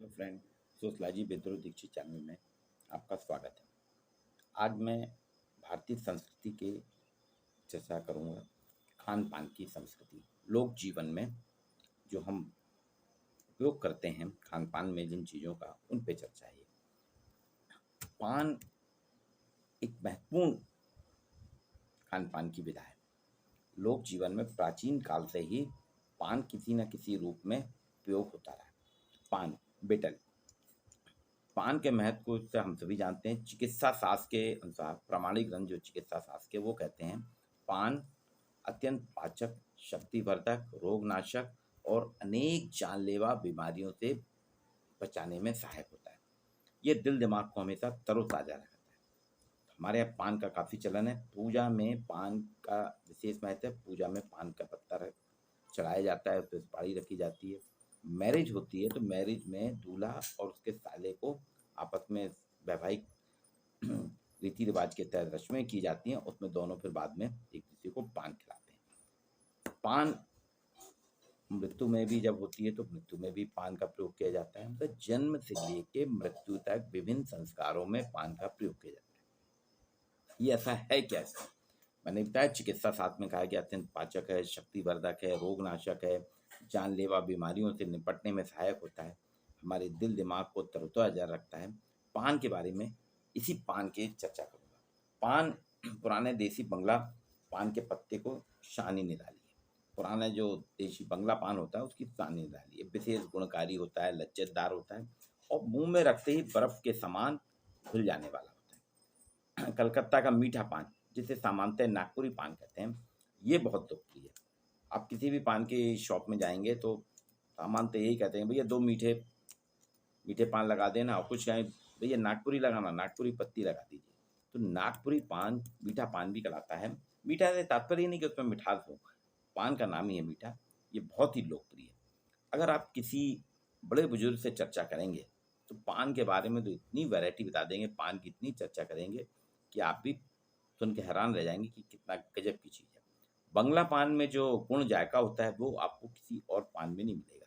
Hello friend, sociology विद्रोह Dixit channel में आपका स्वागत है। आज मैं भारतीय संस्कृति के चर्चा करूँगा। खान पान की संस्कृति, लोक जीवन में जो हम उपयोग करते हैं खान पान में जिन चीज़ों का, उन पे चर्चा है। पान एक महत्वपूर्ण खान पान की विधा है। लोक जीवन में प्राचीन काल से ही पान किसी न किसी रूप में उपयोग होता रहा है। पान बेटल, पान के महत्व को से हम सभी जानते हैं। चिकित्सा शास्त्र के अनुसार, प्रामाणिक ग्रंथ जो चिकित्सा शास्त्र के, वो कहते हैं पान अत्यंत पाचक, शक्तिवर्धक, रोगनाशक और अनेक जानलेवा बीमारियों से बचाने में सहायक होता है। ये दिल दिमाग को हमेशा तरोताज़ा रखता है। हमारे यहाँ पान का काफ़ी चलन है। पूजा में पान का विशेष महत्व है। पूजा में पान का पत्ता चढ़ाया जाता है, उस पर सुपारी रखी जाती है। मैरिज होती है तो मैरिज में दूल्हा और उसके साले को आपस में वैवाहिक रीति रिवाज के तहत रस्में की जाती हैं। उसमें दोनों फिर बाद में एक दूसरे को पान खिलाते हैं। पान मृत्यु में भी जब होती है तो मृत्यु में भी पान का प्रयोग किया जाता है। मतलब जन्म से लेके मृत्यु तक विभिन्न संस्कारों में पान का प्रयोग किया जाता है। ये ऐसा है क्या? मैंने बताया चिकित्सा शास्त्र में कहा कि अत्यंत पाचक है, शक्तिवर्धक है, रोगनाशक है, जानलेवा बीमारियों से निपटने में सहायक होता है, हमारे दिल दिमाग को तरोताजा रखता है। पान के बारे में इसी पान की चर्चा करूँगा। पान पुराने देसी बंगला पान के पत्ते को शानी निराली है। पुराना जो देसी बंगला पान होता है उसकी शानी निराली है। विशेष गुणकारी होता है, लज्जतदार होता है और मुंह में रखते ही बर्फ के समान घुल जाने वाला होता है। कलकत्ता का मीठा पान, जिसे सामान्यतः नागपुरी पान कहते हैं, ये बहुत लोकप्रिय है। आप किसी भी पान की शॉप में जाएंगे तो सामान्यतः यही कहते हैं, भैया 2 मीठे मीठे पान लगा देना, और कुछ कहें भैया नागपुरी लगाना, नागपुरी पत्ती लगा दीजिए। तो नागपुरी पान मीठा पान भी कहलाता है। मीठा से तात्पर्य नहीं कि उसमें मिठास हो, पान का नाम ही है मीठा। ये बहुत ही लोकप्रिय है। अगर आप किसी बड़े बुजुर्ग से चर्चा करेंगे तो पान के बारे में तो इतनी वैरायटी बता देंगे, पान की इतनी चर्चा करेंगे कि आप भी सुन के हैरान रह जाएंगे कि कितना गजब की चीज़ है। बंगला पान में जो गुण जायका होता है वो आपको किसी और पान में नहीं मिलेगा।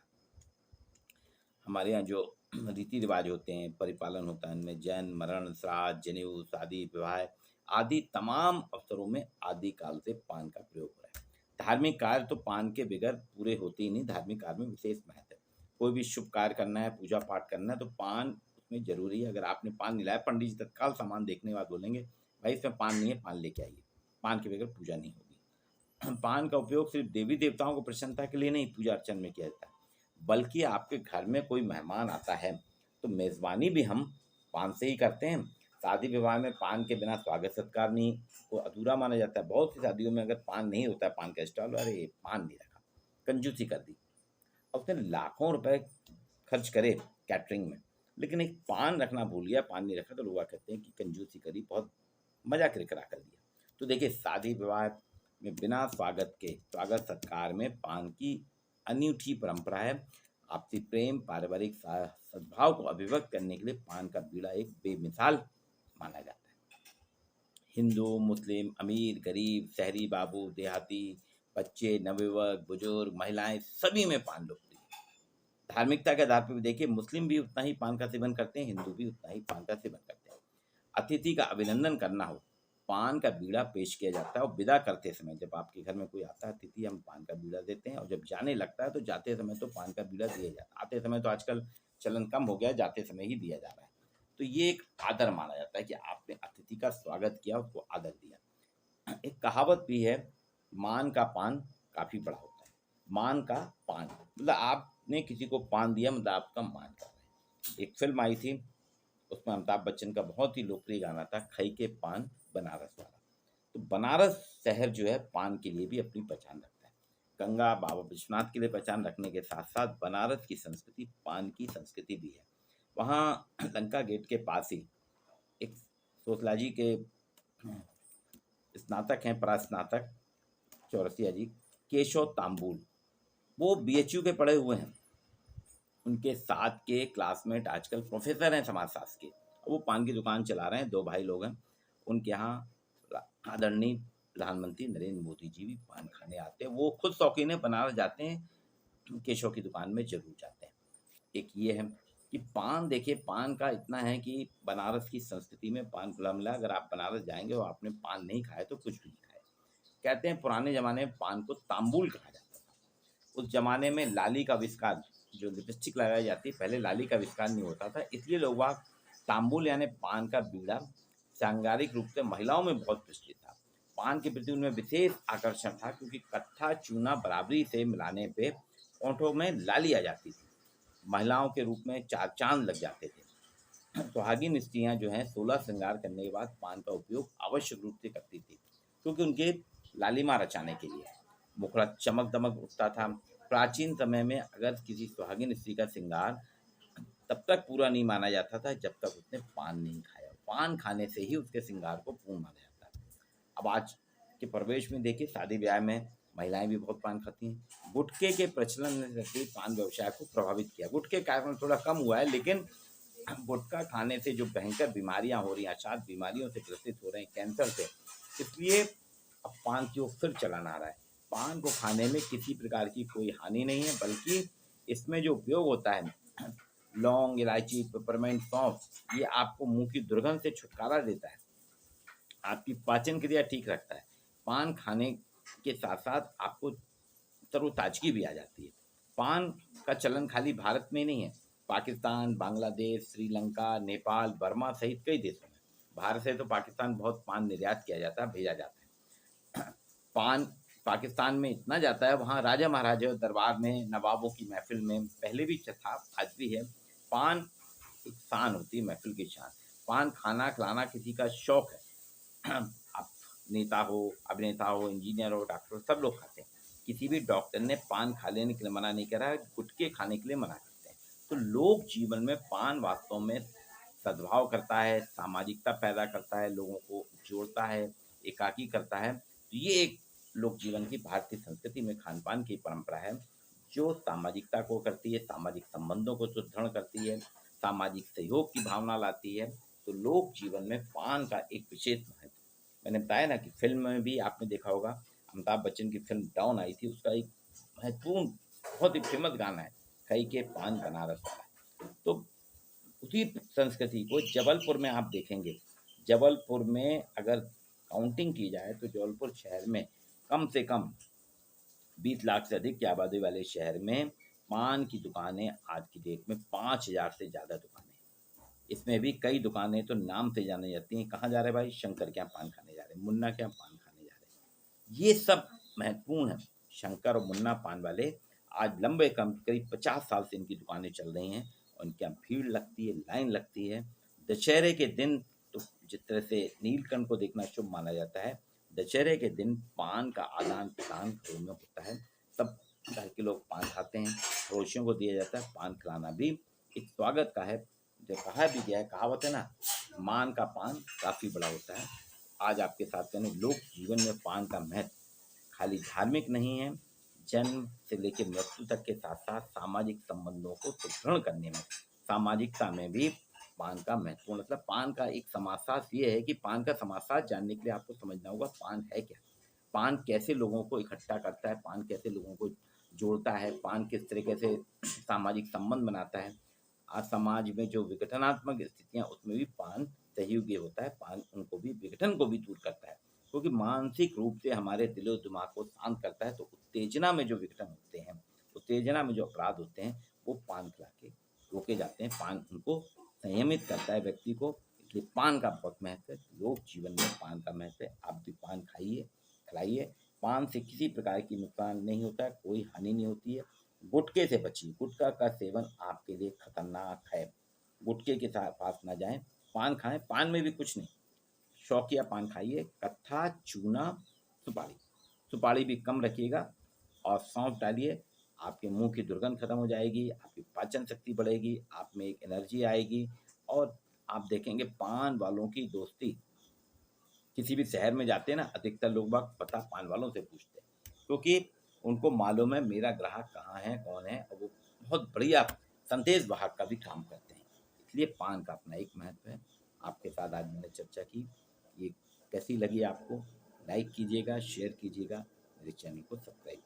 हमारे यहाँ जो रीति रिवाज होते हैं, परिपालन होता है, इनमें जन्म, मरण, श्राद्ध, जनेऊ, शादी, विवाह आदि तमाम अवसरों में आदि काल से पान का प्रयोग हो रहा है। धार्मिक कार्य तो पान के बगैर पूरे होते ही नहीं। धार्मिक कार्य में विशेष महत्व है। कोई भी शुभ कार्य करना है, पूजा पाठ करना है, तो पान उसमें जरूरी है। अगर आपने पान नहीं लाया, पंडित जी तत्काल सामान देखने के बाद बोलेंगे भाई इसमें पान नहीं है, पान लेके आइए। पान के बगैर पूजा नहीं होगी। पान का उपयोग सिर्फ देवी देवताओं को प्रसन्नता के लिए नहीं पूजा अर्चन में किया जाता है, बल्कि आपके घर में कोई मेहमान आता है तो मेज़बानी भी हम पान से ही करते हैं। शादी विवाह में पान के बिना स्वागत सत्कार नहीं को अधूरा माना जाता है। बहुत सी शादियों में अगर पान नहीं होता है, पान का स्टॉल, अरे पान नहीं रखा, कंजूसी कर दी। और उसने लाखों रुपए खर्च करे कैटरिंग में, लेकिन एक पान रखना भूल गया, पान नहीं रखा, तो लोग कहते हैं कि कंजूसी करी, बहुत मजा किरकिरा कर दिया। तो देखिए, शादी विवाह में बिना स्वागत के स्वागत सत्कार में पान की अनूठी परंपरा है। आपसी प्रेम, पारिवारिक सद्भाव को अभिव्यक्त करने के लिए पान का बीड़ा एक बेमिसाल माना जाता है। हिंदू, मुस्लिम, अमीर, गरीब, शहरी बाबू, देहाती, बच्चे, नवयुवक, बुजुर्ग, महिलाएं, सभी में पान लोकप्रिय है। धार्मिकता के आधार पर भी देखिए, मुस्लिम भी उतना ही पान का सेवन करते हैं, हिंदू भी उतना ही पान का सेवन करते हैं। अतिथि का अभिनंदन करना हो, पान का बीड़ा पेश किया जाता है। और विदा करते समय, जब आपके घर में कोई आता है अतिथि, हम पान का बीड़ा देते हैं। और जब जाने लगता है तो जाते समय तो पान का बीड़ा दिया जाता है। आते समय तो आजकल चलन कम हो गया, जाते समय ही दिया जा रहा है। तो ये एक आदर माना जाता है कि आपने अतिथि का स्वागत किया, उसको आदर दिया। एक कहावत भी है, मान का पान काफ़ी बड़ा होता है। मान का पान मतलब आपने किसी को पान दिया, मतलब आपका मान कर रहे हैं। एक फिल्म आई थी, उसमें अमिताभ बच्चन का बहुत ही लोकप्रिय गाना था, खई के पान बनारस वाला। तो बनारस शहर जो है पान के लिए भी अपनी पहचान रखता है। गंगा, बाबा विश्वनाथ के लिए पहचान रखने के साथ साथ बनारस की संस्कृति पान की संस्कृति भी है। वहाँ लंका गेट के पास ही एक सोशलॉजी के स्नातक हैं, परास्नातक चौरसिया जी, केशव तांबुल, वो बीएचयू के पढ़े हुए हैं। उनके साथ के क्लासमेट आजकल प्रोफेसर हैं समाजशास्त्र के, वो पान की दुकान चला रहे हैं। 2 भाई लोग हैं। उनके यहाँ आदरणीय प्रधानमंत्री नरेंद्र मोदी जी भी पान खाने आते हैं। वो खुद शौकीन है, बनारस जाते हैं, केशव की दुकान में जरूर जाते हैं। एक ये है। कि पान देखिए, पान का इतना है कि बनारस की संस्कृति में पान खुला मिला। अगर आप बनारस जाएँगे और आपने पान नहीं खाया तो कुछ भी नहीं खाया। कहते हैं पुराने ज़माने में पान को तांबुल कहा जाता था। उस ज़माने में लाली का आविष्कार, जो लिपस्टिक लगाई जाती है, पहले लाली का आविष्कार नहीं होता था, इसलिए लोग वहाँ तांबुल यानी पान का बीड़ा सांगारिक रूप से महिलाओं में बहुत प्रचलित था। पान के प्रति उनमें विशेष आकर्षण था क्योंकि कत्था चूना बराबरी से मिलाने पे होठों में लाली आ जाती थी। महिलाओं के रूप में चार चांद लग जाते थे। सुहागिन स्त्रियां जो हैं 16 श्रृंगार करने के बाद पान का उपयोग आवश्यक रूप से करती थी, क्योंकि उनके लालिमा रचाने के लिए मुखड़ा चमक दमक उठता था। प्राचीन समय में अगर किसी सुहागिन स्त्री का श्रृंगार तब तक पूरा नहीं माना जाता था जब तक उसने पान नहीं खाया। पान खाने से ही उसके श्रृंगार को पूर्ण माना जाता है। अब आज के परिवेश में देखिए, शादी ब्याह में महिलाएं भी बहुत पान खाती हैं। गुटखे के प्रचलन ने भी पान व्यवसाय को प्रभावित किया। गुटखे का कारण थोड़ा कम हुआ है, लेकिन गुटखा खाने से जो भयंकर बीमारियां हो रही हैं, अर्थात बीमारियों से ग्रसित हो रहे हैं, कैंसर से, इसलिए अब पान की ओर फिर चलन आ रहा है। पान को खाने में किसी प्रकार की कोई हानि नहीं है, बल्कि इसमें जो उपयोग होता है, लौंग, इलायची, पेपरमेंट, सौंफ, ये आपको मुंह की दुर्गंध से छुटकारा देता है, आपकी पाचन क्रिया ठीक रखता है। पान खाने के साथ साथ आपको तरोताजगी भी आ जाती है। पान का चलन खाली भारत में नहीं है, पाकिस्तान, बांग्लादेश, श्रीलंका, नेपाल, बर्मा सहित कई देशों में। भारत से तो पाकिस्तान बहुत पान निर्यात किया जाता है, भेजा जाता है। पान पाकिस्तान में इतना जाता है, वहाँ राजा महाराजा दरबार में, नवाबों की महफिल में पहले भी था, आज भी है। पान एक शान होती है, महफिल की शान। पान खाना खिलाना किसी का शौक है। आप नेता हो, अभिनेता हो, इंजीनियर हो, डॉक्टर हो, सब लोग खाते हैं। किसी भी डॉक्टर ने पान खा लेने के लिए मना नहीं करा है, गुटखे खाने के लिए मना करते हैं। तो लोक जीवन में पान वास्तव में सद्भाव करता है, सामाजिकता पैदा करता है, लोगों को जोड़ता है, एकाकी करता है। तो ये एक लोक जीवन की भारतीय संस्कृति में खान-पान की परंपरा है, जो सामाजिकता को करती है, सामाजिक संबंधों को सुदृढ़ करती है, सामाजिक सहयोग की भावना लाती है। तो लोक जीवन में पान का एक विशेष महत्व। मैंने बताया ना कि फ़िल्म में भी आपने देखा होगा, अमिताभ बच्चन की फ़िल्म डॉन आई थी, उसका एक महत्वपूर्ण, बहुत ही फ़ेमस गाना है, खई के पान बनारस वाला। तो उसी संस्कृति को जबलपुर में आप देखेंगे। जबलपुर में अगर काउंटिंग की जाए तो जबलपुर शहर में कम से कम 20 लाख से अधिक की आबादी वाले शहर में पान की दुकानें आज की डेट में 5,000 से ज़्यादा दुकानें हैं। इसमें भी कई दुकानें तो नाम से जानी जाती हैं। कहाँ जा रहे भाई? शंकर के यहाँ पान खाने जा रहे हैं, मुन्ना के यहाँ पान खाने जा रहे हैं। ये सब महत्वपूर्ण है। शंकर और मुन्ना पान वाले आज लंबे कम करीब 50 साल से इनकी दुकानें चल रही हैं और इनके यहाँ भीड़ लगती है, लाइन लगती है। दशहरे के दिन तो जिस तरह से नीलकंठ को देखना शुभ माना जाता है, दशहरे के दिन पान का आदान-प्रदान घरों में होता है। सब घर के लोग पान खाते हैं, पड़ोसियों को दिया जाता है। पान खिलाना भी एक स्वागत का है। जो कहा भी गया है, कहावत है ना, मान का पान काफ़ी बड़ा होता है। आज आपके साथ कहने लोक जीवन में पान का महत्व खाली धार्मिक नहीं है, जन्म से लेकर मृत्यु तक के साथ-साथ सामाजिक संबंधों को सुदृढ़ करने में, सामाजिकता में भी पान का महत्वपूर्ण, मतलब पान का एक समाजशास्त्र ये है कि पान का समाजशास्त्र जानने के लिए आपको समझना होगा पान है क्या? पान कैसे लोगों को इकट्ठा करता है, पान कैसे लोगों को जोड़ता है, पान किस तरीके से सामाजिक संबंध बनाता है। आज समाज में जो विघटनात्मक स्थितियाँ, उसमें भी पान सहयोगी होता है, पान उनको भी, विघटन को भी दूर करता है। क्योंकि मानसिक रूप से हमारे दिलो-दिमाग को शांत करता है, तो उत्तेजना में जो विघटन होते हैं, उत्तेजना में जो अपराध होते हैं, वो पान खिला के रोके जाते हैं। पान उनको संयमित करता है व्यक्ति को, इसलिए पान का बहुत महत्व है। लोक जीवन में पान का महत्व है। आप भी पान खाइए, खिलाइए। पान से किसी प्रकार की नुकसान नहीं होता है, कोई हानि नहीं होती है। गुटखे से बचिए, गुटखा का सेवन आपके लिए खतरनाक है। गुटखे के पास ना जाएँ, पान खाएँ, पान में भी कुछ नहीं। शौकिया पान खाइए, कत्था, चूना, सुपारी। सुपारी भी कम रखिएगा और सौंफ डालिए, आपके मुँह की दुर्गंध खत्म हो जाएगी, आपकी पाचन शक्ति बढ़ेगी, आप में एक एनर्जी आएगी और आप देखेंगे पान वालों की दोस्ती। किसी भी शहर में जाते हैं ना, अधिकतर लोग बाग पता पान वालों से पूछते हैं, क्योंकि उनको मालूम है मेरा ग्राहक कहाँ है, कौन है, और वो बहुत बढ़िया संदेश वाहक का भी काम करते हैं। इसलिए पान का अपना एक महत्व है। आपके साथ आज मैंने चर्चा की, ये कैसी लगी आपको? लाइक कीजिएगा, शेयर कीजिएगा, मेरे चैनल को सब्सक्राइब